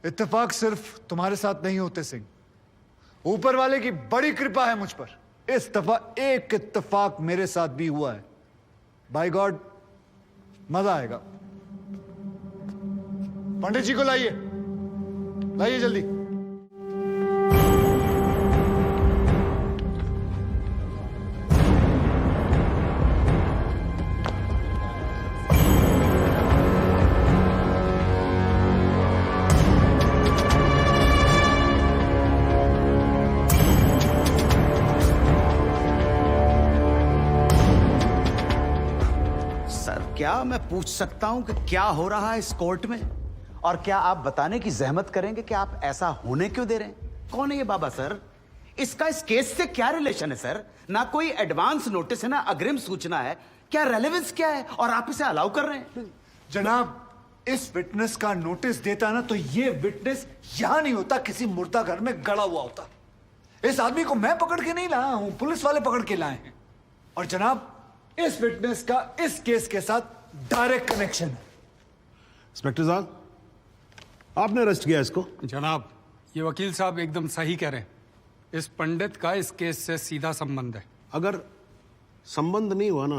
इत्तेफाक सिर्फ तुम्हारे साथ नहीं होते सिंह, ऊपर वाले की बड़ी कृपा है मुझ पर। इस दफा एक इत्तेफाक मेरे साथ भी हुआ है। बाय गॉड मजा आएगा। पंडित जी को लाइए, लाइए जल्दी। क्या मैं पूछ सकता हूं कि क्या हो रहा है इस कोर्ट में? और क्या आप बताने की जहमत करेंगे कि आप ऐसा होने क्यों दे रहे हैं? कौन है ये बाबा सर? इसका इस केस से क्या रिलेशन है सर? ना कोई एडवांस नोटिस है, ना अग्रिम सूचना है। क्या रेलेवेंस क्या है और आप इसे अलाउ कर रहे हैं? जनाब, इस विटनेस का नोटिस देता ना तो ये विटनेस यहां नहीं होता, किसी मुर्दा घर में गड़ा हुआ होता। इस आदमी को मैं पकड़ के नहीं लाया हूं, पुलिस वाले पकड़ के लाए हैं। और जनाब, इस विटनेस का इस केस के साथ डायरेक्ट कनेक्शन है। इंस्पेक्टर साहब, आपने अरेस्ट किया इसको? जनाब, ये वकील साहब एकदम सही कह रहे हैं। इस पंडित का इस केस से सीधा संबंध है। अगर संबंध नहीं हुआ ना,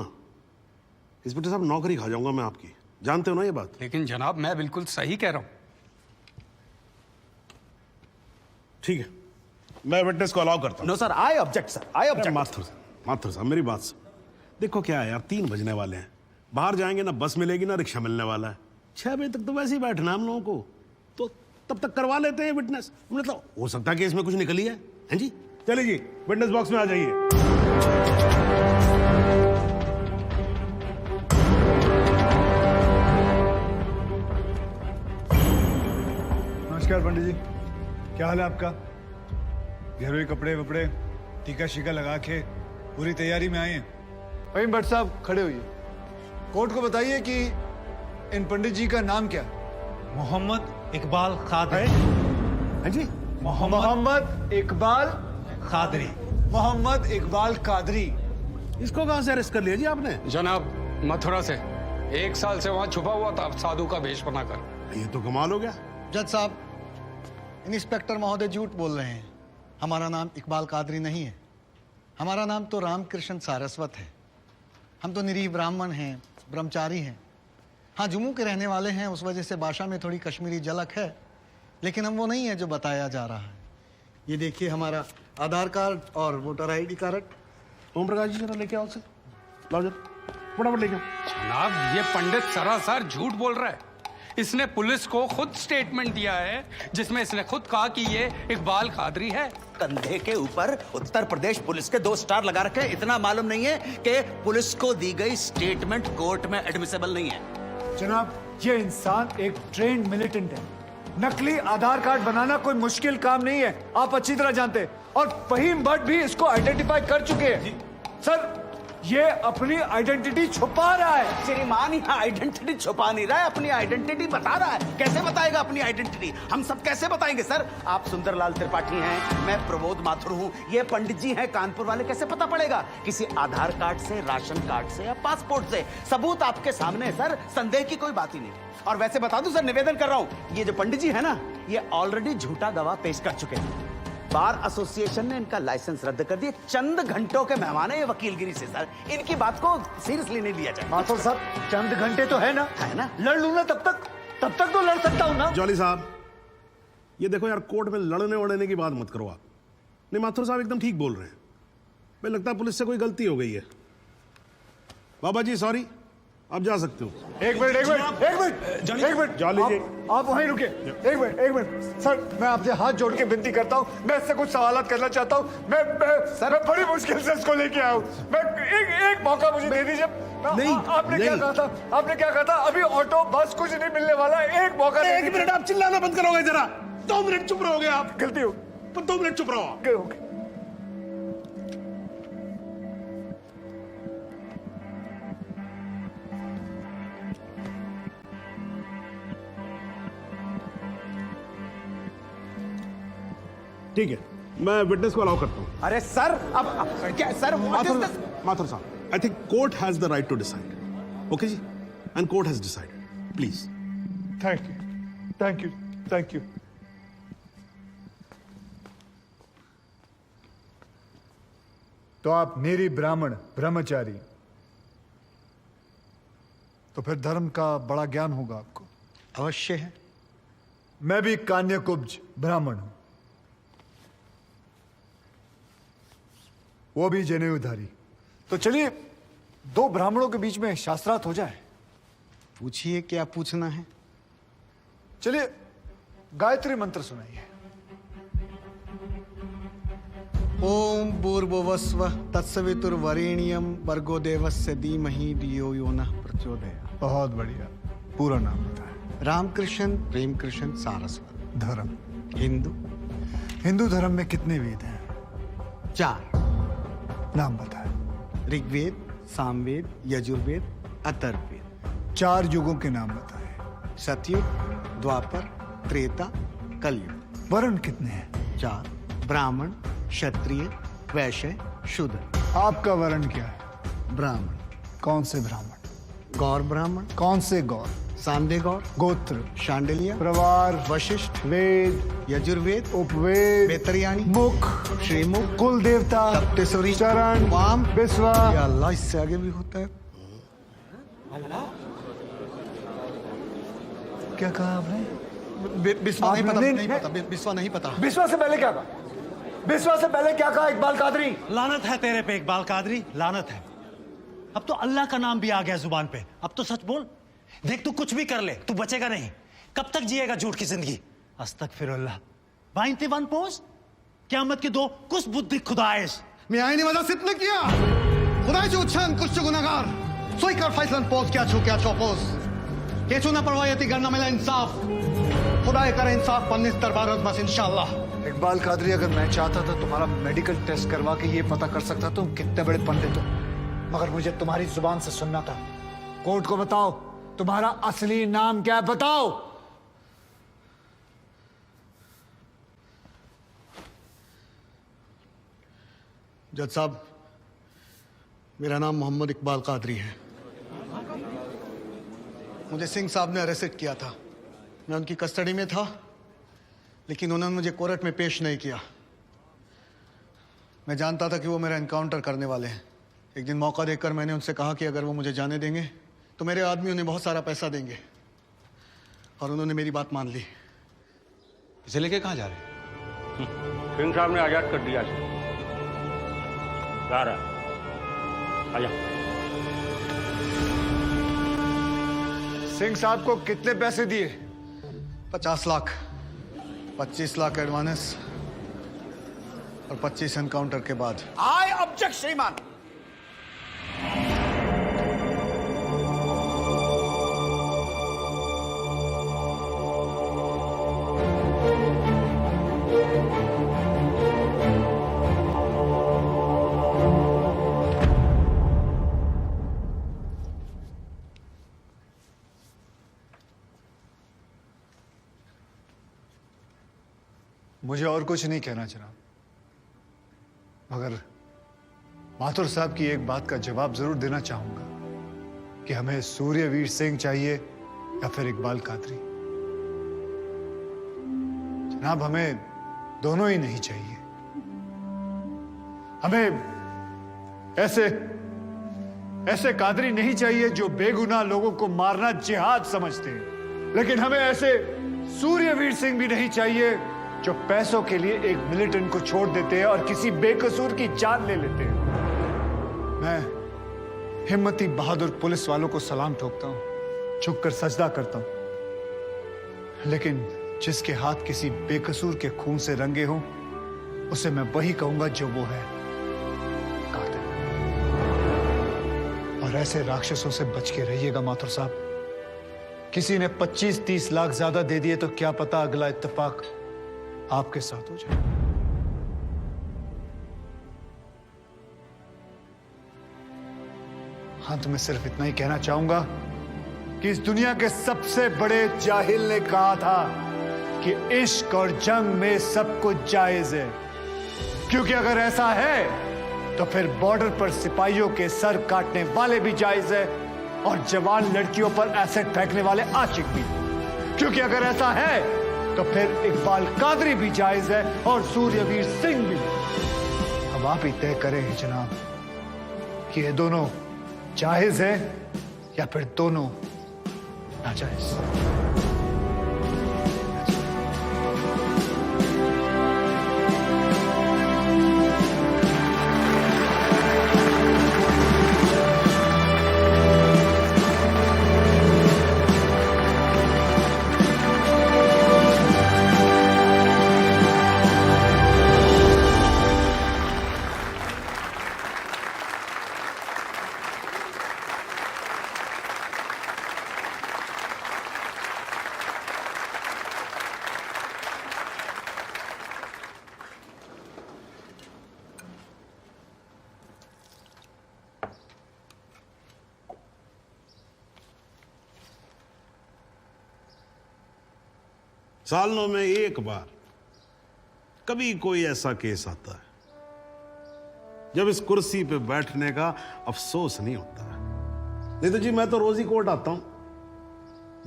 इंस्पेक्टर साहब, नौकरी खा जाऊंगा मैं आपकी। जानते हो ना ये बात? लेकिन जनाब, मैं बिल्कुल सही कह रहा हूं। ठीक है, मैं विटनेस को अलाउ करता हूं। No sir, I object sir, I object. Mathur साहब, मेरी बात सुन। देखो क्या है यार, 3 बजने वाले हैं, बाहर जाएंगे ना बस मिलेगी ना रिक्शा मिलने वाला है। 6 बजे तक तो वैसे ही बैठना हम लोगों को, तो तब तक करवा लेते हैं विटनेस। मतलब हो सकता है कि इसमें कुछ निकली है जी? चलिए जी, विटनेस बॉक्स में आ जाइए। नमस्कार पंडित जी, क्या हाल है आपका? घरेलू कपड़े वपड़े टीका शीका लगा के पूरी तैयारी में आए हैं। भाई भट्ट साहब खड़े होइए। कोर्ट को बताइए कि इन पंडित जी का नाम क्या है? मोहम्मद इकबाल कादरी। हाँ जी, मोहम्मद इकबाल कादरी। मोहम्मद इकबाल कादरी। इसको कहां से अरेस्ट कर लिया जी आपने? जनाब, मथुरा से 1 साल से वहां छुपा हुआ था साधु का भेष बनाकर। ये तो कमाल हो गया। जज साहब, इंस्पेक्टर महोदय झूठ बोल रहे हैं। हमारा नाम इकबाल कादरी नहीं है, हमारा नाम तो रामकृष्ण सारस्वत है। हम तो निरीह ब्राह्मण हैं, ब्रह्मचारी हैं। हाँ, जम्मू के रहने वाले हैं, उस वजह से भाषा में थोड़ी कश्मीरी झलक है, लेकिन हम वो नहीं है जो बताया जा रहा है। ये देखिए हमारा आधार कार्ड और voter ID card. Om Prakash ji, जरा लेके आओ से, लाओ जरा, फटाफट लेके आओ। जनाब, ये पंडित सरासर झूठ बोल रहा है। इसने पुलिस को खुद स्टेटमेंट दिया है, जिसमें इसने खुद कहा कि ये इकबाल कादरी है। कंधे के ऊपर उत्तर प्रदेश पुलिस के 2 स्टार लगा रखे। इतना मालूम नहीं है कि पुलिस को दी गई स्टेटमेंट कोर्ट में एडमिसेबल नहीं है। जनाब, ये इंसान एक ट्रेन्ड मिलिटेंट है। नकली आधार कार्ड बनाना कोई मुश्किल काम नहीं है, आप अच्छी तरह जानते हैं। और फहीम भट्ट भी इसको आइडेंटिफाई कर चुके हैं। सर, ये अपनी आइडेंटिटी छुपा रहा है। श्रीमान यहाँ आइडेंटिटी छुपा नहीं रहा है, अपनी आइडेंटिटी बता रहा है। कैसे बताएगा अपनी आइडेंटिटी? हम सब कैसे बताएंगे सर? आप सुंदरलाल त्रिपाठी हैं, मैं प्रमोद माथुर हूँ, ये पंडित जी हैं कानपुर वाले। कैसे पता पड़ेगा? किसी आधार कार्ड से, राशन कार्ड से या पासपोर्ट से। सबूत आपके सामने है सर, संदेह की कोई बात ही नहीं। और वैसे बता दूं सर, निवेदन कर रहा हूं, ये जो पंडित जी है ना, ये ऑलरेडी झूठा गवाह पेश कर चुके हैं। बार एसोसिएशन ने इनका लाइसेंस रद्द कर दिया। चंद घंटों के मेहमान है ये वकीलगिरी से सर, इनकी बात को सीरियसली नहीं लिया जाए। माथुर साहब, चंद घंटे तो है ना, लड़ लूं ना तब तक तो लड़ सकता हूं ना। जॉली साहब, ये देखो यार, कोर्ट में लड़ने वड़ने की बात मत करो आप। नहीं, माथुर साहब एकदम ठीक बोल रहे हैं। मुझे लगता है पुलिस से कोई गलती हो गई है। बाबा जी सॉरी, आप जा सकते हो। एक मिनट जॉली जी, आप वहीं रुके। एक मिनट सर, मैं आपसे हाथ जोड़ के विनती करता हूँ, मैं इससे कुछ सवालात करना चाहता हूँ। मैं बड़ी मुश्किल से इसको लेके आया हूँ। मैं एक मौका मुझे दे दीजिए। आपने क्या कहा था? अभी ऑटो बस कुछ नहीं मिलने वाला, एक मौका। 1 मिनट, आप चिल्लाना बंद करोगे जरा? 2 मिनट चुप रहोगे आप? गलती हो, 2 मिनट चुप रहो। ठीक है, मैं विटनेस को अलाउ करता हूं। अरे सर, अब क्या सर? माथुर साहब, I think court has the right to decide. Okay जी, and court has decided. Please. Thank you. तो आप निरी ब्राह्मण ब्रह्मचारी, तो फिर धर्म का बड़ा ज्ञान होगा आपको। अवश्य है। मैं भी कान्यकुब्ज ब्राह्मण हूं, वो भी जनेऊधारी। तो चलिए दो ब्राह्मणों के बीच में शास्त्रार्थ हो जाए। पूछिए, क्या पूछना है? चलिए गायत्री मंत्र सुनाइए। ओम भूर्भुवस्व तत्सवितुर्वरेण्यम भर्गो देवस्य धीमहि धियो यो नः प्रचोदयात्। बहुत बढ़िया, पूरा नाम बताएं। रामकृष्ण प्रेमकृष्ण सारस्वत। धर्म? हिंदू। हिंदू धर्म में कितने वेद हैं? 4। नाम बताएं। ऋग्वेद, सामवेद, यजुर्वेद, अथर्ववेद। 4 युगों के नाम बताएं। सतयुग, द्वापर, त्रेता, कलयुग। वर्ण कितने हैं? 4। ब्राह्मण, क्षत्रिय, वैश्य, शूद्र। आपका वर्ण क्या है? ब्राह्मण। कौन से ब्राह्मण? गौर ब्राह्मण। कौन से गौर? सांदे गौर। गोत्र? शांडिलिया। प्रवार? वशिष्ठ। वेद? यजुर्वेद। उपवेद? बेतरियानी। मुख? श्रीमुख। कुल देवता? सप्तसुरी। चरण? वाम। विश्वा? या अल्लाह, इससे आगे भी होता है। क्या कहा आपने? बिस्वा नहीं पता, आपने- नहीं पता, बिस्वा नहीं पता। विश्वा से पहले क्या कहा? विश्वा से पहले क्या कहा इकबाल कादरी? लानत है तेरे पे इकबाल कादरी, लानत है। अब तो अल्लाह का नाम भी आ गया जुबान पे। अब तो सच बोल। देख तू कुछ भी कर ले, तू बचेगा नहीं। कब तक जिएगा झूठ की जिंदगी? अस्तगफिरुल्लाह। 91 पोज क़यामत की 2 कुछ बुद्धि खुदाइश। मी आईने माझा सिद्ध किया खुदाचे उच्चारण कुछ गुनाहगार सोई कर फैसलन पोज क्या छो पोज केचू ना परवायती करना मिला इंसाफ खुदा करे इंसाफ पन्नीस दरबार बस इंशाल्लाह। इकबाल कादरी, अगर मैं चाहता था तुम्हारा मेडिकल टेस्ट करवा के ये पता कर सकता तुम कितने बड़े पंडित हो, मगर मुझे तुम्हारी जुबान से सुनना था। कोर्ट को बताओ तुम्हारा असली नाम क्या है, बताओ। जज साहब, मेरा नाम मोहम्मद इकबाल कादरी है। मुझे सिंह साहब ने अरेस्ट किया था। मैं उनकी कस्टडी में था, लेकिन उन्होंने मुझे कोर्ट में पेश नहीं किया। मैं जानता था कि वो मेरा एनकाउंटर करने वाले हैं। एक दिन मौका देखकर मैंने उनसे कहा कि अगर वो मुझे जाने देंगे तो मेरे आदमी उन्हें बहुत सारा पैसा देंगे, और उन्होंने मेरी बात मान ली। इसे लेके कहाँ जा रहे हैं? सिंह साहब ने आजाद कर दिया इसे। जा रहा है। आजा। सिंह साहब को कितने पैसे दिए? 50 लाख, 25 लाख एडवांस और 25 एनकाउंटर के बाद। आई ऑब्जेक्ट श्रीमान। मुझे और कुछ नहीं कहना जनाब, मगर माथुर साहब की एक बात का जवाब जरूर देना चाहूंगा कि हमें सूर्यवीर सिंह चाहिए या फिर इकबाल कादरी। जनाब, हमें दोनों ही नहीं चाहिए। हमें ऐसे कादरी नहीं चाहिए जो बेगुनाह लोगों को मारना जिहाद समझते हैं, लेकिन हमें ऐसे सूर्यवीर सिंह भी नहीं चाहिए जो पैसों के लिए एक मिलिटेंट को छोड़ देते हैं और किसी बेकसूर की जान ले लेते हैं। मैं हिम्मती बहादुर पुलिस वालों को सलाम ठोकता हूं, झुककर सजदा करता हूं, लेकिन जिसके हाथ किसी बेकसूर के खून से रंगे हों, उसे मैं वही कहूंगा जो वो है, कातिल। और ऐसे राक्षसों से बच के रहिएगा माथुर साहब। किसी ने 25-30 लाख ज्यादा दे दिए तो क्या पता अगला इत्तेफाक आपके साथ हो जाए। अंत में सिर्फ इतना ही कहना चाहूंगा कि इस दुनिया के सबसे बड़े जाहिल ने कहा था कि इश्क और जंग में सब कुछ जायज है, क्योंकि अगर ऐसा है तो फिर बॉर्डर पर सिपाहियों के सर काटने वाले भी जायज है और जवान लड़कियों पर एसिड फेंकने वाले आशिक भी, क्योंकि अगर ऐसा है तो फिर इकबाल कादरी भी जायज है और सूर्यवीर सिंह भी। अब अब आप ही तय करें जनाब कि ये दोनों जायज है या फिर दोनों नाजायज। सालों में एक बार कभी कोई ऐसा केस आता है जब इस कुर्सी पे बैठने का अफसोस नहीं होता है। नहीं तो जी मैं तो रोज ही कोर्ट आता हूं,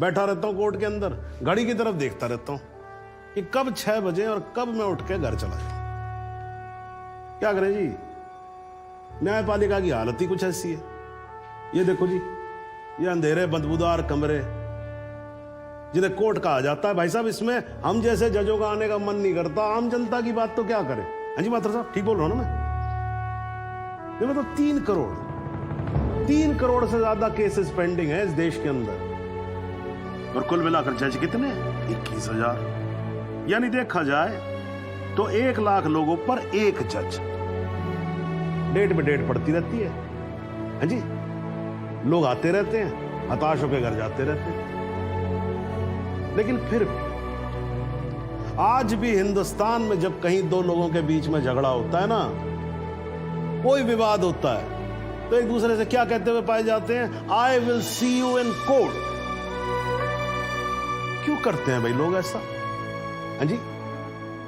बैठा रहता हूं कोर्ट के अंदर, घड़ी की तरफ देखता रहता हूं कि कब 6 बजे और कब मैं उठ के घर चला जाऊं। क्या करें जी, न्यायपालिका की हालत ही कुछ ऐसी है। ये देखो जी, ये अंधेरे बदबूदार कमरे जिन्हें कोर्ट कहा जाता है, भाई साहब इसमें हम जैसे जजों का आने का मन नहीं करता। आम जनता की बात तो क्या करें। हाँ जी मात्र साहब ठीक बोल रहा हूं ना मैं? ये मतलब 3 करोड़ से ज्यादा केसेस पेंडिंग है इस देश के अंदर, और कुल मिलाकर जज कितने? 21,000। यानी देखा जाए तो 1 लाख लोगों पर 1 जज। डेट पे डेट पड़ती रहती है। हाँ जी, लोग आते रहते हैं, हताश होकर घर जाते रहते हैं। लेकिन फिर भी आज भी हिंदुस्तान में जब कहीं 2 लोगों के बीच में झगड़ा होता है ना, कोई विवाद होता है, तो एक दूसरे से क्या कहते हुए पाए जाते हैं? I will see you in court. क्यों करते हैं भाई लोग ऐसा? हाँ जी,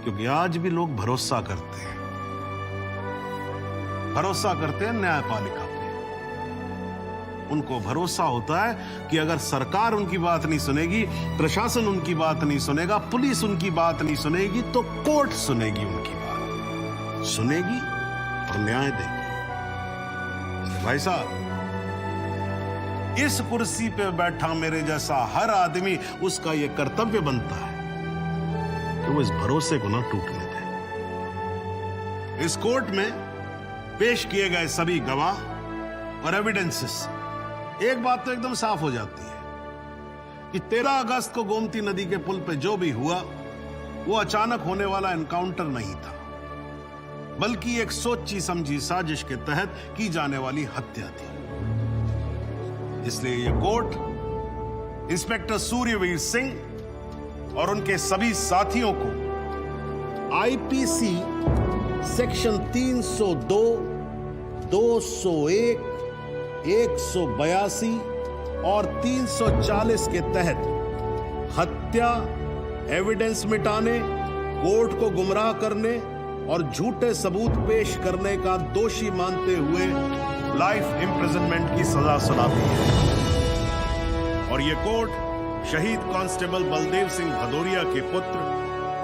क्योंकि आज भी लोग भरोसा करते हैं न्यायपालिका पे। उनको भरोसा होता है कि अगर सरकार उनकी बात नहीं सुनेगी, प्रशासन उनकी बात नहीं सुनेगा, पुलिस उनकी बात नहीं सुनेगी, तो कोर्ट सुनेगी उनकी बात, सुनेगी और न्याय देगी। भाई साहब, इस कुर्सी पे बैठा मेरे जैसा हर आदमी, उसका यह कर्तव्य बनता है कि वो इस भरोसे को ना टूटने दे। इस कोर्ट में पेश किए गए सभी गवाह और एविडेंसेस, एक बात तो एकदम साफ हो जाती है कि 13 अगस्त को गोमती नदी के पुल पे जो भी हुआ वो अचानक होने वाला एनकाउंटर नहीं था, बल्कि एक सोची समझी साजिश के तहत की जाने वाली हत्या थी। इसलिए ये कोर्ट इंस्पेक्टर सूर्यवीर सिंह और उनके सभी साथियों को आईपीसी सेक्शन 302, 201, 182 और 340 के तहत हत्या, एविडेंस मिटाने, कोर्ट को गुमराह करने और झूठे सबूत पेश करने का दोषी मानते हुए लाइफ इंप्रिजनमेंट की सजा सुनाती है। और यह कोर्ट शहीद कांस्टेबल बलदेव सिंह भदौरिया के पुत्र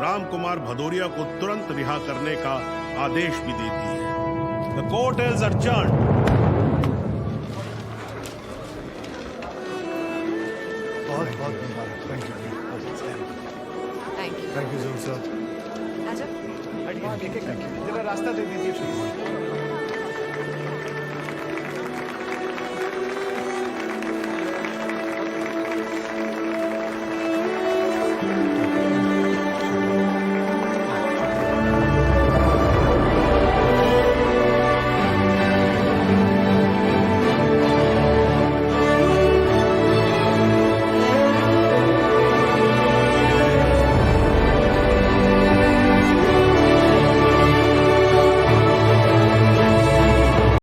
राम कुमार भदौरिया को तुरंत रिहा करने का आदेश भी देती है। The court is adjourned। बहुत बहुत मुबारक। Thank you sir. आजा। जरा रास्ता दे दीजिए प्लीज।